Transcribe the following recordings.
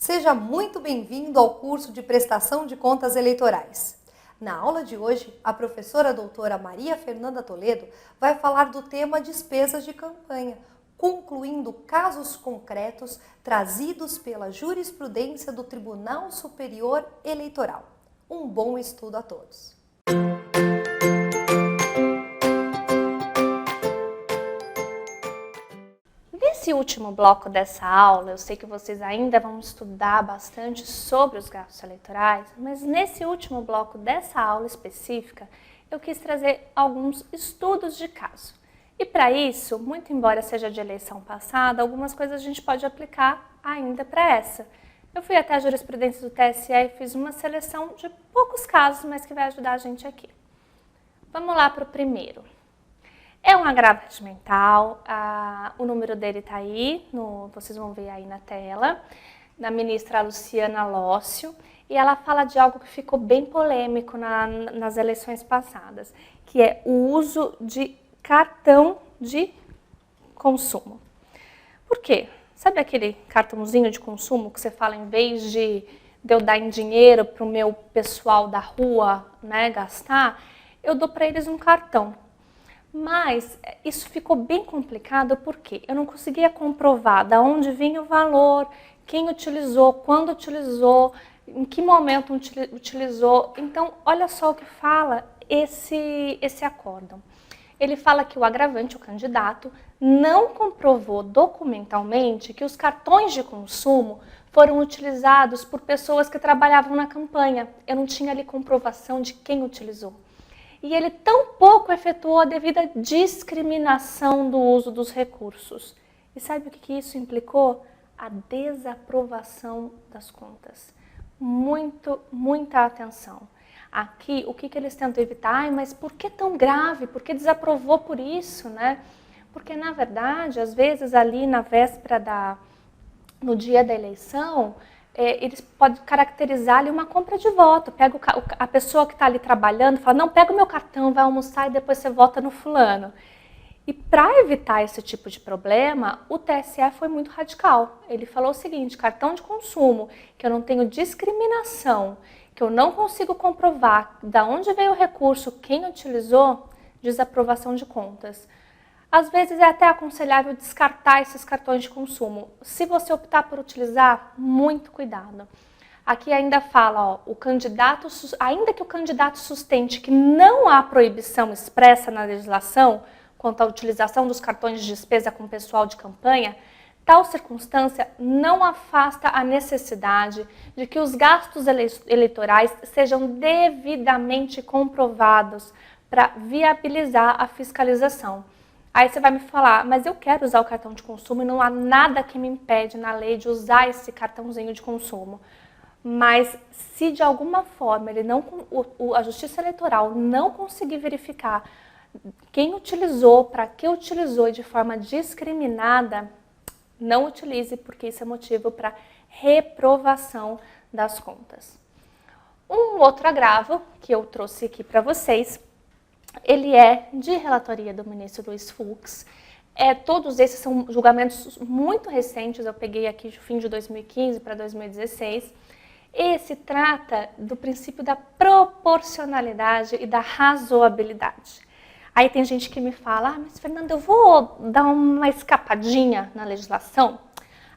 Seja muito bem-vindo ao curso de Prestação de Contas Eleitorais. Na aula de hoje, a professora doutora Maria Fernanda Toledo vai falar do tema despesas de campanha, concluindo casos concretos trazidos pela jurisprudência do Tribunal Superior Eleitoral. Um bom estudo a todos! Nesse último bloco dessa aula, eu sei que vocês ainda vão estudar bastante sobre os gastos eleitorais, mas nesse último bloco dessa aula específica, eu quis trazer alguns estudos de caso. E para isso, muito embora seja de eleição passada, algumas coisas a gente pode aplicar ainda para essa. Eu fui até a jurisprudência do TSE e fiz uma seleção de poucos casos, mas que vai ajudar a gente aqui. Vamos lá para o primeiro. É um agravo regimental, o número dele está aí, vocês vão ver aí na tela, da ministra Luciana Lócio, e ela fala de algo que ficou bem polêmico nas eleições passadas, que é o uso de cartão de consumo. Por quê? Sabe aquele cartãozinho de consumo que você fala, em vez de eu dar em dinheiro para o meu pessoal da rua, né, gastar, eu dou para eles um cartão. Mas isso ficou bem complicado porque eu não conseguia comprovar de onde vinha o valor, quem utilizou, quando utilizou, em que momento utilizou. Então, olha só o que fala esse acórdão. Ele fala que o agravante, o candidato, não comprovou documentalmente que os cartões de consumo foram utilizados por pessoas que trabalhavam na campanha. Eu não tinha ali comprovação de quem utilizou. E ele tampouco efetuou a devida discriminação do uso dos recursos. E sabe o que isso implicou? A desaprovação das contas. Muita atenção. Aqui, o que eles tentam evitar? Ai, mas por que tão grave? Por que desaprovou por isso, né? Porque, na verdade, às vezes ali na véspera no dia da eleição, eles podem caracterizar ali uma compra de voto. Pega a pessoa que está ali trabalhando e fala, não, pega o meu cartão, vai almoçar e depois você vota no fulano. E para evitar esse tipo de problema, o TSE foi muito radical. Ele falou o seguinte, cartão de consumo, que eu não tenho discriminação, que eu não consigo comprovar de onde veio o recurso, quem utilizou, desaprovação de contas. Às vezes é até aconselhável descartar esses cartões de consumo. Se você optar por utilizar, muito cuidado. Aqui ainda fala, ó, ainda que o candidato sustente que não há proibição expressa na legislação quanto à utilização dos cartões de despesa com pessoal de campanha, tal circunstância não afasta a necessidade de que os gastos eleitorais sejam devidamente comprovados para viabilizar a fiscalização. Aí você vai me falar, mas eu quero usar o cartão de consumo e não há nada que me impede na lei de usar esse cartãozinho de consumo. Mas se de alguma forma a Justiça Eleitoral não conseguir verificar quem utilizou, para que utilizou e de forma discriminada, não utilize, porque isso é motivo para reprovação das contas. Um outro agravo que eu trouxe aqui para vocês, ele é de relatoria do ministro Luiz Fux. Todos esses são julgamentos muito recentes, eu peguei aqui do fim de 2015 para 2016. Esse trata do princípio da proporcionalidade e da razoabilidade. Aí tem gente que me fala, mas Fernanda, eu vou dar uma escapadinha na legislação.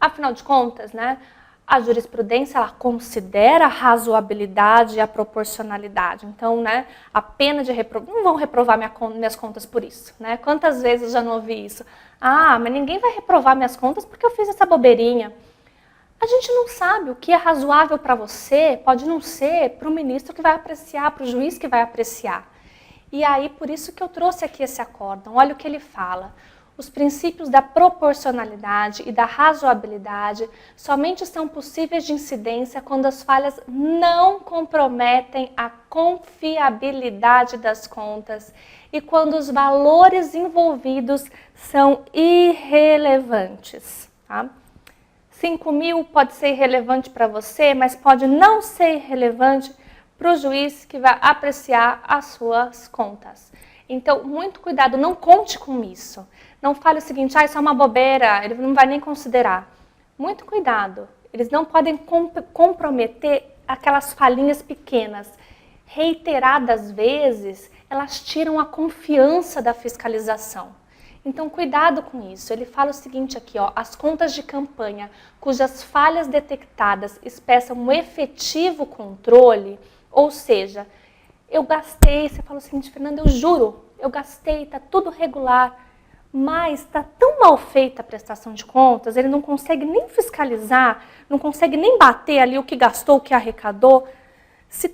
Afinal de contas, né, a jurisprudência ela considera a razoabilidade e a proporcionalidade. Então, né, a pena de reprovar, não vão reprovar minhas contas por isso. Né? Quantas vezes eu já não ouvi isso? Ah, mas ninguém vai reprovar minhas contas porque eu fiz essa bobeirinha. A gente não sabe o que é razoável para você, pode não ser para o ministro que vai apreciar, para o juiz que vai apreciar. E aí, por isso que eu trouxe aqui esse acórdão. Olha o que ele fala. Os princípios da proporcionalidade e da razoabilidade somente são possíveis de incidência quando as falhas não comprometem a confiabilidade das contas e quando os valores envolvidos são irrelevantes. Tá? 5 mil pode ser irrelevante para você, mas pode não ser irrelevante para o juiz que vai apreciar as suas contas. Então, muito cuidado, não conte com isso. Não fale o seguinte, isso é uma bobeira, ele não vai nem considerar. Muito cuidado. Eles não podem comprometer aquelas falhinhas pequenas. Reiteradas vezes, elas tiram a confiança da fiscalização. Então, cuidado com isso. Ele fala o seguinte aqui, ó, as contas de campanha cujas falhas detectadas expressam um efetivo controle, ou seja, eu gastei, você fala o seguinte, Fernanda, eu juro, eu gastei, está tudo regular, mas está tão mal feita a prestação de contas, ele não consegue nem fiscalizar, não consegue nem bater ali o que gastou, o que arrecadou. Se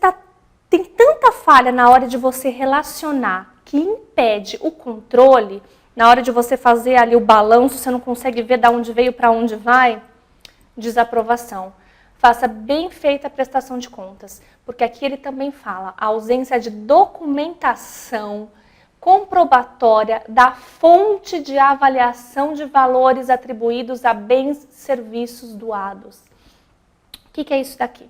tem tanta falha na hora de você relacionar que impede o controle, na hora de você fazer ali o balanço, você não consegue ver de onde veio para onde vai, desaprovação. Faça bem feita a prestação de contas, porque aqui ele também fala a ausência de documentação comprobatória da fonte de avaliação de valores atribuídos a bens e serviços doados. O que é isso daqui?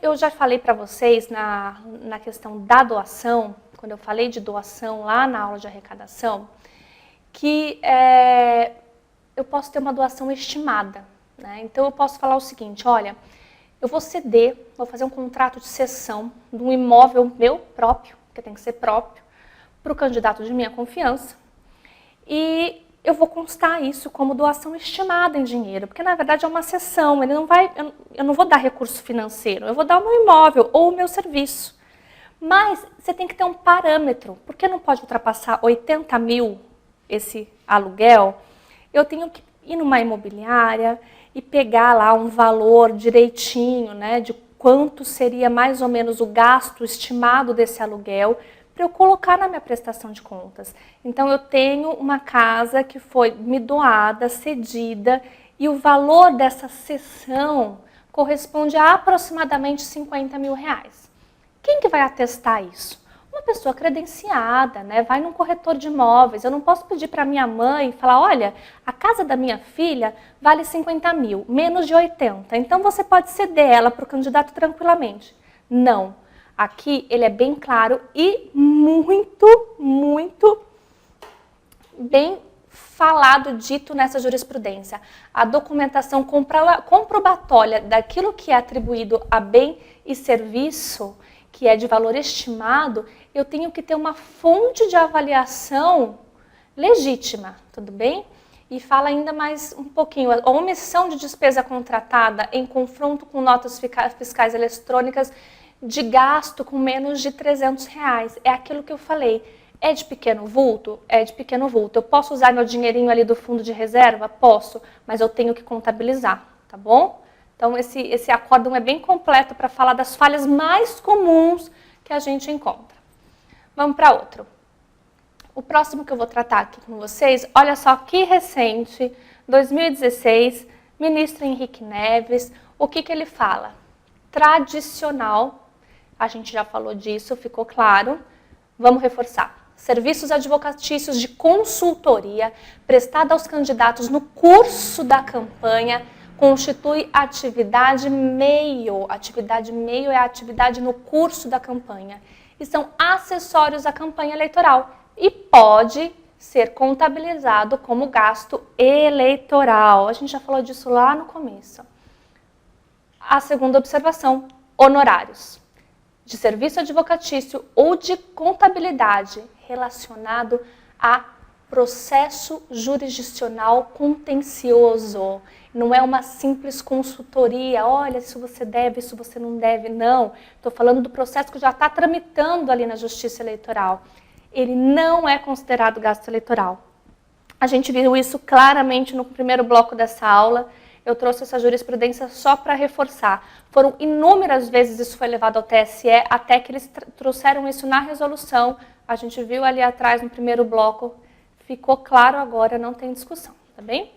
Eu já falei para vocês na questão da doação, quando eu falei de doação lá na aula de arrecadação, que eu posso ter uma doação estimada. Né? Então eu posso falar o seguinte, olha, eu vou ceder, vou fazer um contrato de cessão de um imóvel meu próprio, que tem que ser próprio, para o candidato de minha confiança, e eu vou constar isso como doação estimada em dinheiro, porque na verdade é uma cessão, eu não vou dar recurso financeiro, eu vou dar o meu imóvel ou o meu serviço. Mas você tem que ter um parâmetro, porque não pode ultrapassar 80 mil esse aluguel, eu tenho que ir numa imobiliária e pegar lá um valor direitinho, né, de quanto seria mais ou menos o gasto estimado desse aluguel, para eu colocar na minha prestação de contas. Então, eu tenho uma casa que foi me doada, cedida, e o valor dessa cessão corresponde a aproximadamente 50 mil reais. Quem que vai atestar isso? Uma pessoa credenciada, né? Vai num corretor de imóveis. Eu não posso pedir para minha mãe e falar, olha, a casa da minha filha vale 50 mil, menos de 80, então você pode ceder ela para o candidato tranquilamente. Não. Aqui ele é bem claro e muito bem falado, dito nessa jurisprudência. A documentação comprobatória daquilo que é atribuído a bem e serviço, que é de valor estimado, eu tenho que ter uma fonte de avaliação legítima, tudo bem? E fala ainda mais um pouquinho, a omissão de despesa contratada em confronto com notas fiscais eletrônicas de gasto com menos de 300 reais. É aquilo que eu falei. É de pequeno vulto? É de pequeno vulto. Eu posso usar meu dinheirinho ali do fundo de reserva? Posso, mas eu tenho que contabilizar, tá bom? Então, esse acórdão é bem completo para falar das falhas mais comuns que a gente encontra. Vamos para outro. O próximo que eu vou tratar aqui com vocês, olha só que recente, 2016, ministro Henrique Neves, o que ele fala? Tradicional, a gente já falou disso, ficou claro. Vamos reforçar. Serviços advocatícios de consultoria prestada aos candidatos no curso da campanha constitui atividade meio. Atividade meio é a atividade no curso da campanha. E são acessórios à campanha eleitoral e pode ser contabilizado como gasto eleitoral. A gente já falou disso lá no começo. A segunda observação, honorários de serviço advocatício ou de contabilidade relacionado a processo jurisdicional contencioso. Não é uma simples consultoria, olha, isso você deve, isso você não deve, não. Estou falando do processo que já está tramitando ali na Justiça Eleitoral. Ele não é considerado gasto eleitoral. A gente viu isso claramente no primeiro bloco dessa aula. Eu trouxe essa jurisprudência só para reforçar. Foram inúmeras vezes isso foi levado ao TSE, até que eles trouxeram isso na resolução. A gente viu ali atrás no primeiro bloco, ficou claro agora, não tem discussão, tá bem?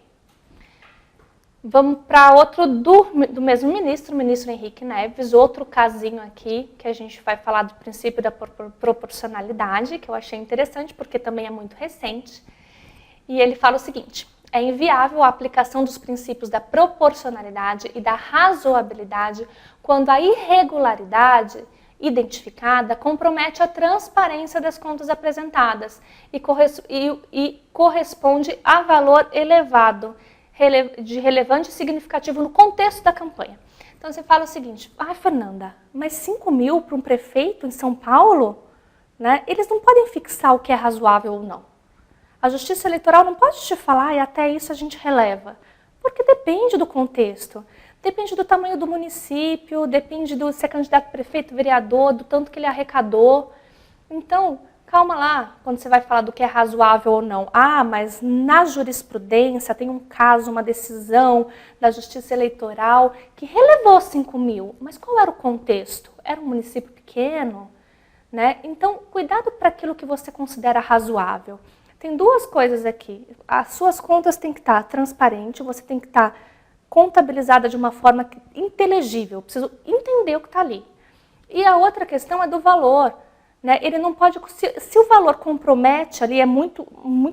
Vamos para outro do mesmo ministro, o ministro Henrique Neves, outro casinho aqui, que a gente vai falar do princípio da proporcionalidade, que eu achei interessante, porque também é muito recente. E ele fala o seguinte: é inviável a aplicação dos princípios da proporcionalidade e da razoabilidade quando a irregularidade identificada compromete a transparência das contas apresentadas e corresponde a valor elevado, de relevante e significativo no contexto da campanha. Então você fala o seguinte, Fernanda, mas 5 mil para um prefeito em São Paulo, né, eles não podem fixar o que é razoável ou não. A Justiça Eleitoral não pode te falar e até isso a gente releva, porque depende do contexto, depende do tamanho do município, depende do se é candidato a prefeito, vereador, do tanto que ele arrecadou. Então, calma lá, quando você vai falar do que é razoável ou não. Mas na jurisprudência tem um caso, uma decisão da Justiça Eleitoral que relevou 5 mil. Mas qual era o contexto? Era um município pequeno, né? Então, cuidado para aquilo que você considera razoável. Tem duas coisas aqui. As suas contas têm que estar transparentes, você tem que estar contabilizada de uma forma inteligível. Eu preciso entender o que está ali. E a outra questão é do valor. Né? Ele não pode, se o valor compromete ali, é muito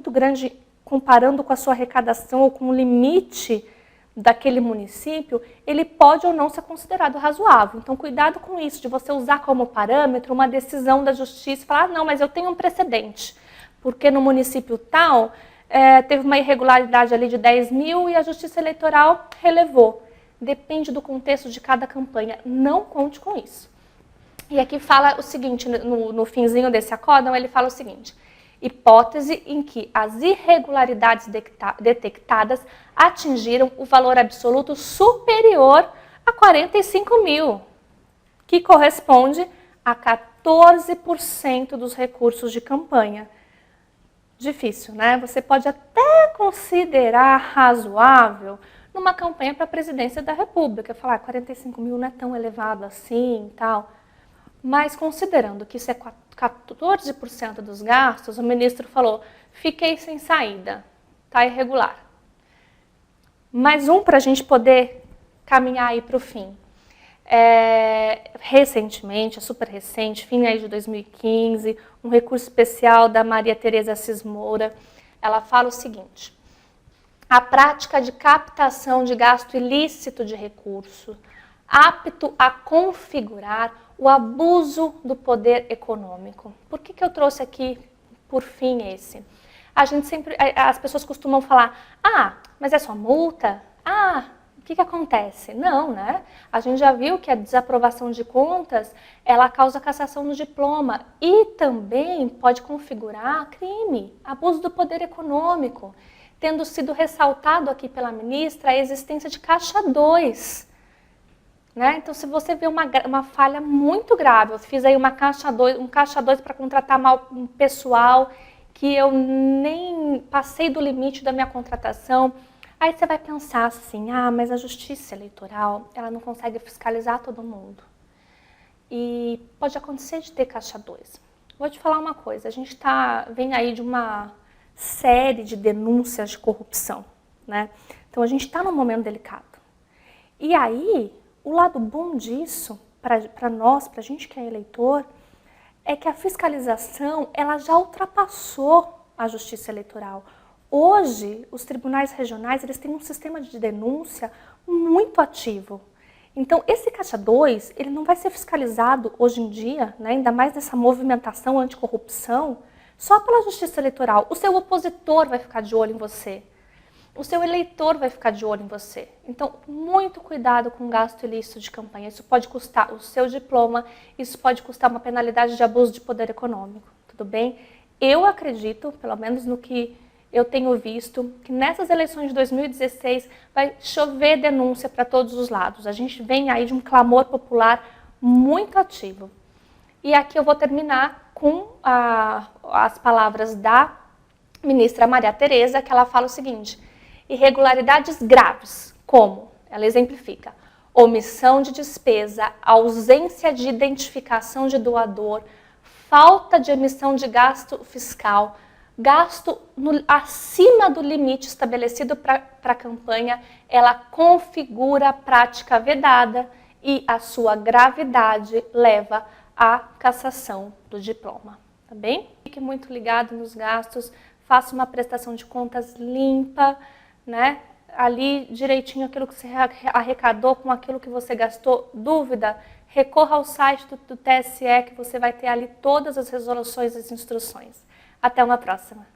grande comparando com a sua arrecadação ou com o limite daquele município, ele pode ou não ser considerado razoável. Então, cuidado com isso, de você usar como parâmetro uma decisão da justiça e falar, não, mas eu tenho um precedente, porque no município tal teve uma irregularidade ali de 10 mil e a Justiça Eleitoral relevou. Depende do contexto de cada campanha, não conte com isso. E aqui fala o seguinte, no finzinho desse acórdão, ele fala o seguinte, hipótese em que as irregularidades detectadas atingiram o valor absoluto superior a 45 mil, que corresponde a 14% dos recursos de campanha. Difícil, né? Você pode até considerar razoável numa campanha para a presidência da República, falar 45 mil não é tão elevado assim e tal. Mas considerando que isso é 14% dos gastos, o ministro falou, fiquei sem saída, está irregular. Mais um para a gente poder caminhar aí para o fim. Recentemente, super recente, fim aí de 2015, um recurso especial da Maria Tereza Assis Moura, ela fala o seguinte, a prática de captação de gasto ilícito de recurso, apto a configurar o abuso do poder econômico. Por que eu trouxe aqui, por fim, esse? As pessoas costumam falar, mas é só multa? O que acontece? Não, né? A gente já viu que a desaprovação de contas, ela causa cassação no diploma e também pode configurar crime, abuso do poder econômico, tendo sido ressaltado aqui pela ministra a existência de caixa 2, né? Então, se você vê uma falha muito grave, eu fiz aí um caixa 2 para contratar mal um pessoal que eu nem passei do limite da minha contratação, aí você vai pensar assim, mas a Justiça Eleitoral, ela não consegue fiscalizar todo mundo. E pode acontecer de ter caixa 2. Vou te falar uma coisa, a gente vem aí de uma série de denúncias de corrupção, né? Então, a gente está num momento delicado. E aí, o lado bom disso, para nós, para a gente que é eleitor, é que a fiscalização ela já ultrapassou a Justiça Eleitoral. Hoje, os tribunais regionais eles têm um sistema de denúncia muito ativo. Então, esse caixa 2, ele não vai ser fiscalizado hoje em dia, né, ainda mais nessa movimentação anticorrupção, só pela Justiça Eleitoral. O seu opositor vai ficar de olho em você. O seu eleitor vai ficar de olho em você. Então, muito cuidado com o gasto ilícito de campanha. Isso pode custar o seu diploma, isso pode custar uma penalidade de abuso de poder econômico, tudo bem? Eu acredito, pelo menos no que eu tenho visto, que nessas eleições de 2016 vai chover denúncia para todos os lados. A gente vem aí de um clamor popular muito ativo. E aqui eu vou terminar com as palavras da ministra Maria Tereza, que ela fala o seguinte, irregularidades graves, como, ela exemplifica, omissão de despesa, ausência de identificação de doador, falta de emissão de gasto fiscal, gasto acima do limite estabelecido para a campanha, ela configura a prática vedada e a sua gravidade leva à cassação do diploma, tá bem? Fique muito ligado nos gastos, faça uma prestação de contas limpa, né? Ali direitinho aquilo que você arrecadou com aquilo que você gastou. Dúvida? Recorra ao site do TSE que você vai ter ali todas as resoluções e as instruções. Até uma próxima.